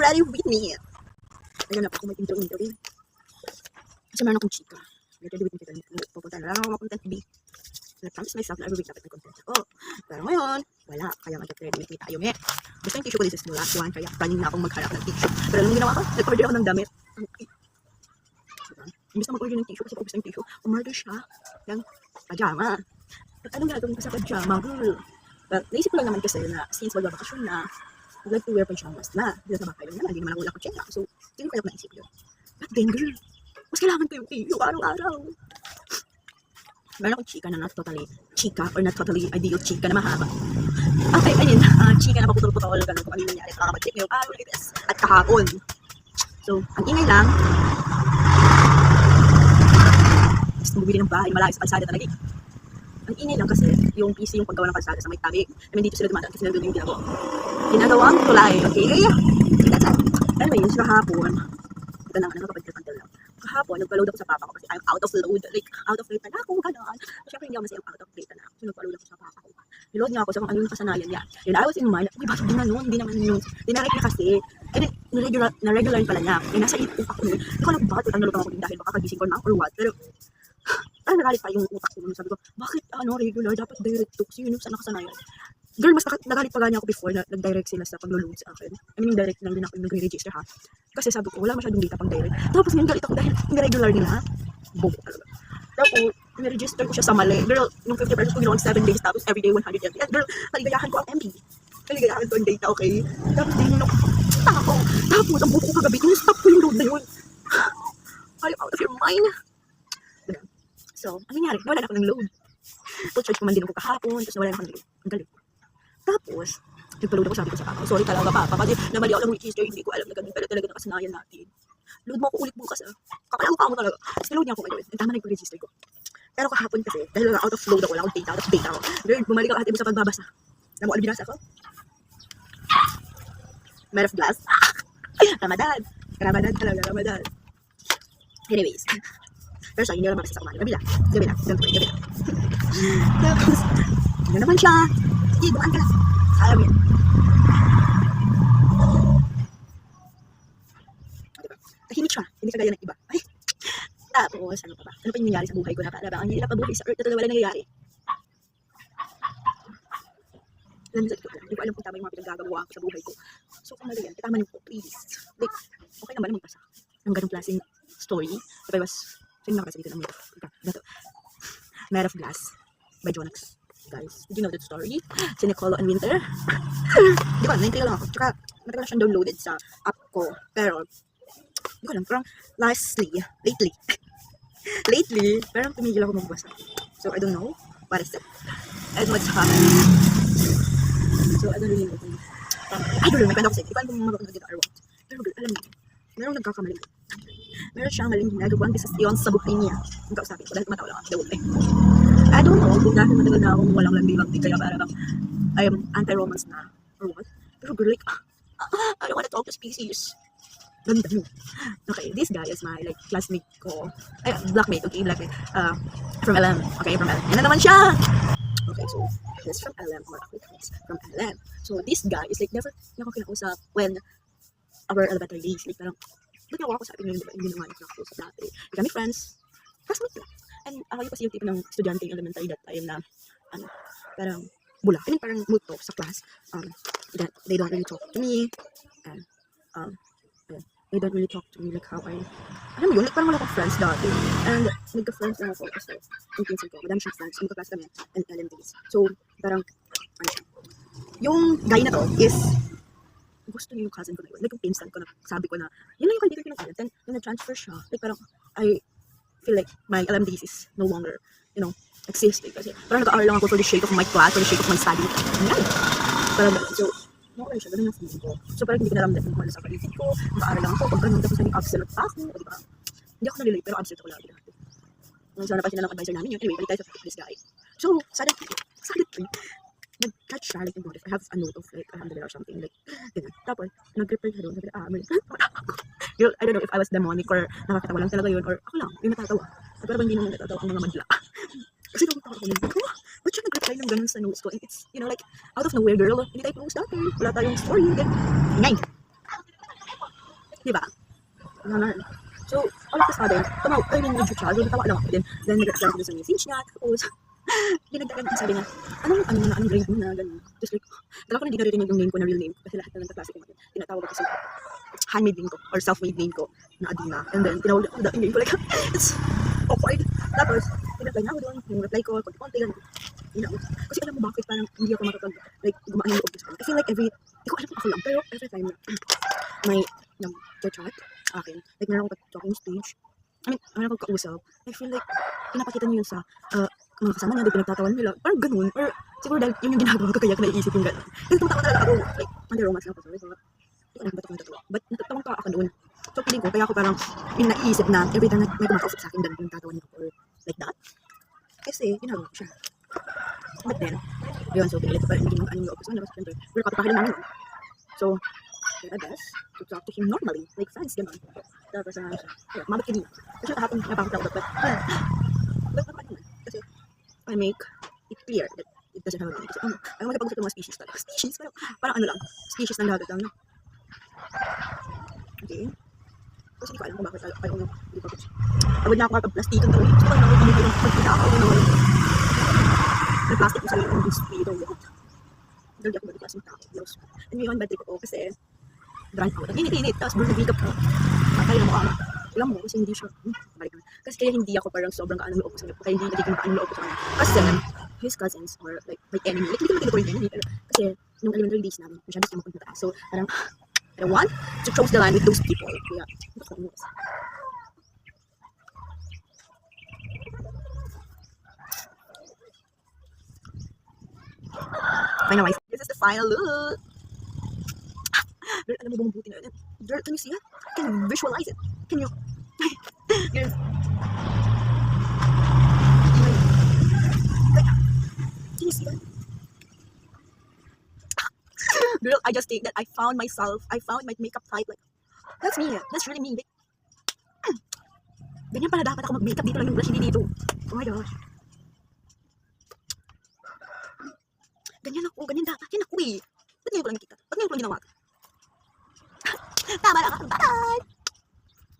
ready with me. Alam na pa kung may intro rin. Kasi meron akong chika. Ready with me kita. Pupunta na lang ako mag-content B. I-promise myself na every week dapat may content ako. Pero ngayon, wala. Kaya mag-ready with me tayo. Gusto yung tissue ko, this is the last one. Kaya planning na akong magharap ng tissue. Pero anong ginawa ko? Nag-order ako ng damit. Imbis na mag-order ng tissue kasi gusto yung tissue, umorder siya ng pajama. At anong gagawin ko sa pajama, girl? But naisip ko lang naman kasi na since magbabakasyon na, I'd like to wear pajamas na. Hindi na sabakay lang naman, hindi naman ako wala ko check. So, hindi ko kaya naisip yun. But then, girl, mas kailangan ko yung tissue araw-araw. Meron akong chika na not totally chika or not totally ideal chika na mahaba. Okay, I mean, chika na paputol-putol, ganun kung ano yung nangyari. Nakakapag-check ngayong araw ulit at kahapon. So, ang ingay lang, gusto bumili ng bahay, malayo sa kalsada talaga. Ang ingay lang kasi, yung PC yung paggawa ng kalsada sa may tabi. I mean, dito sila dumadaan kasi nandun yung ginagawang tulay, okay? That's it. Anyways, kahapon, ito naman, nakapag-check until now. Kahapon, nagpa-load ako sa papa ko kasi I'm out of load. Like, out of data na ako, gano'n. Siyempre, hindi ako masayang out of data na ako. So, nagpa-load ako sa papa ko. Niload niya ako sa kung ano yung kasanayan niya. Yun, I was in mind, uy, bakit di na nun? Hindi naman yun. Dinarek niya kasi. And then, na-regular pala niya. Yung nasa utak ko nun. Hindi ko alam bakit nalutang ako din dahil baka kagising ko na or what. Pero, parang nagalit pa yung utak ko nun. Sabi ko, bakit regular? Dapat direct to. Kasi yun yung sa nakasanayan. Girl, mas nagalit pa nga niya ako before na nag-direct sila sa pag-load sa akin. I mean, direct lang din ako nag-register ha. Kasi sabi ko, wala masyadong data pang direct. Tapos ngayon galit ako dahil irregular nila. Bobo talaga. Tapos, niregister ko siya sa mali. Girl, yung 50 pesos ko ginawa 7 days, tapos everyday 100 MB. Girl, kaligayahan ko ang MB. Kaligayahan ko ang data, okay? Tapos din yung ako. Tapos, ang buko ko kagabi, yung stop ko yung load na yun. Are you out of your mind? So, ano nangyari? Wala na ako ng load. Full charge ko man din ako kahapon, tapos wala na ako ng load. Ang galit. Tapos, nagpa-load ako, sabi ko sa papa, sorry talaga papa, kasi namali ako ng register, hindi ko alam na ganun talaga nakasanayan natin. Load mo ako ulit bukas Kakalawa mo talaga. Tapos niload niya ako ngayon. Ang tama na yung register ko. Pero kahapon kasi, dahil out of load ako, wala akong data, out of data ako. Girl, bumalik ako ate mo sa pagbabasa. Alam mo, ano binasa ko? Made of glass. Ramadan. Ramadan talaga, Ramadan. Anyways. Pero siya, hindi ako mabasa sa kumano. Gabi lang. Don't worry, gabi lang. Tapos, ano naman siya? Sige, dumaan ka lang. Ayaw yun. Diba? Tahimik siya. Hindi kagaya ng iba. Ay. Tapos, ano pa ba? Ano pa yung nangyari sa buhay ko na para ba? Ang hirap pa buhay sa earth na talaga wala nangyayari. Alam mo, hindi ko alam kung tama yung mga pinagagawa ko sa buhay ko. So, kung mali yan, tama niyo po, please. Like, okay naman magpasa. Ang ganong klaseng story. If I was, sino na kasi dito ng gato. Made of Glass by Jonax. Guys, did you know that story? Si Nicolo and Winter. Di ko alam, naintiyo lang ako. Tsaka, matagal na siyang downloaded sa app ko. Pero, di ko alam, parang lately, parang tumigil ako magbasa. So, I don't know what is it. And what's happening. So, I don't really know. I don't know, may kwento ko sa inyo. Di ko alam kung mabakang dito or what. Pero, alam mo, merong nagkakamali. Meron siyang maling ginagawang desisyon sa buhay niya. Ang kausapin ko, dahil tumatawa lang ako. I don't know kung dahil matagal na akong walang landi-landi kaya parang I am anti-romance na or what. Pero girl, like, I don't wanna talk to species. Ganda mo. Okay, this guy is my like classmate ko. Ay, blackmate, okay, blackmate. From LM. Okay, from LM. Yan na naman siya! Okay, so, he's from LM or he's from LM. So, this guy is like never niya ako kinausap when our elementary days. Like, parang, ba't niya ako sa atin yung hindi naman ako nakakusap dati. Kami friends, classmate lang. And ako yung kasi yung tipo ng estudyante yung elementary that time na, parang, bula. I mean, parang multo sa class. That they don't really talk to me. And, they don't really talk to me like how I, alam mo yun, like parang wala akong friends dati. And, nagka-friends na ako kasi, yung pinsan ko, madami siyang friends, magka-class kami, and LMDs. So, parang, yung guy na to is, gusto niyo yung cousin ko na yun. Like yung pinsan ko na sabi ko na, yun lang yung kaibigan ko ng cousin. Then, yung na-transfer siya, like parang, I feel like my LMDs is no longer, you know, existing. Kasi parang nag-aaral lang ako for the sake of my class, for the sake of my study. Yan. Parang, so, okay siya, ganun yung feeling ko. So, parang hindi ko naramdaman kung ano sa paligid ko. Nag-aaral lang ako, pag ganun, tapos naging absent pa ako. O, diba? Hindi ako nalilate, pero absent ako lagi. So, napansin na ng advisor namin yun. Anyway, balik tayo sa this guy. So, suddenly, nag-catch siya, like, I have a note of, like, $100 or something, like, ganun. Tapos, nag-reply siya doon, sabi na, girl, I don't know if I was demonic or nakakatawa lang talaga yun, or ako lang, yung natatawa. Pero hindi naman natatawa ang mga madla. Kasi nakatawa ko nito, ba't siya nag-reply ng ganun sa notes ko? And it's, you know, like, out of nowhere, girl, hindi tayo post dati, wala tayong story, ganun. Ngay! Diba? Ganun. So, all of a sudden, nag-chat, so natawa lang ako din. Then, nag-reply ko sa message niya, tapos, dinagdagan ko, sabi niya, anong grade mo na, gano'n. Just like, dala ko na hindi naririnig yung name ko na real name, kasi lahat na ng kaklase ko natin, tinatawag ako sa handmade name ko, or self-made name ko, na Adina. And then, tinawag ako dating name ko, like, it's awkward. Tapos, tinaply na ako doon, yung reply ko, konti-konti, gano'n. Kasi alam mo bakit parang hindi ako makapag, like, gumaan yung loob ko sa kanya. I feel like hindi ko alam kung ako lang, pero every time may nag-chat akin, like, meron akong talking stage, meron akong kausap, I feel like, pinapakita niyo yun sa, mga kasama niya, pinagtatawan nila, parang ganun, or siguro dahil yun yung ginagawa ko, kaya ko naiisip yung gano'n. Kasi tumatawa talaga ako, like, under romance lang ako, sorry, so, hindi ko alam ba't ako natatawa, but natatawa ka ako doon. So, feeling ko, kaya ako parang, yung naiisip na, every time may kumakausap sa akin, ganun yung tatawan niya, or like that. Kasi, ginagawa ko siya. But then, yun, so, pinilit ko pa rin, hindi yung loob ko sa kanila, kasi syempre, we're kapitahin namin nun. So, try my best to talk to him normally, like friends, gano'n. Tapos, yeah, mabot ka din. Kasi kahapon, napakita ko, but kasi, I make it clear that it doesn't have a meaning. Kasi, ayaw magpag-usap ng mga species talaga. Species, parang ano lang, species ng dagat lang, no? Okay. Kasi hindi ko alam kung bakit ayaw nyo, hindi pa gusto. Tawad na ako kapag-plastikan talaga. Gusto ko lang ako pamigil ng pagkita ako, ng plastic ko sa iyo, yung speedo, yun. Dahil ako balik ng tao, Diyos. And ngayon, bad trip ako kasi, brand out. Init-init, tapos burn-makeup ko. Kaya mo alam mo, kasi hindi siya, balik naman. Kasi kaya hindi ako parang sobrang kaanong loob ko sa kanya, kaya hindi nagiging kaanong loob ko sa kanya. Kasi his cousins are like my enemy. Like, hindi ko natin ito yung enemy, pero kasi nung elementary days namin, masyadong gusto mo mataas. So, parang, I don't want to cross the line with those people. Kaya, ito ko inis. Finalize. This is the final look. Girl, alam mo bumubuti na yun. Girl, can you see it? Can you visualize it? Can you... Girl. Can you see that? Girl, I just think that I found myself. I found my makeup type. Like, that's me. That's really me. Ganyan pala dapat ako mag-makeup dito lang yung brush, hindi dito. Oh my gosh. Ganyan ako. Ganyan dapat. Yan ako eh. Ba't ngayon ko lang nakita? Ba't ngayon ko lang ginawa? Tama lang ako. Bye!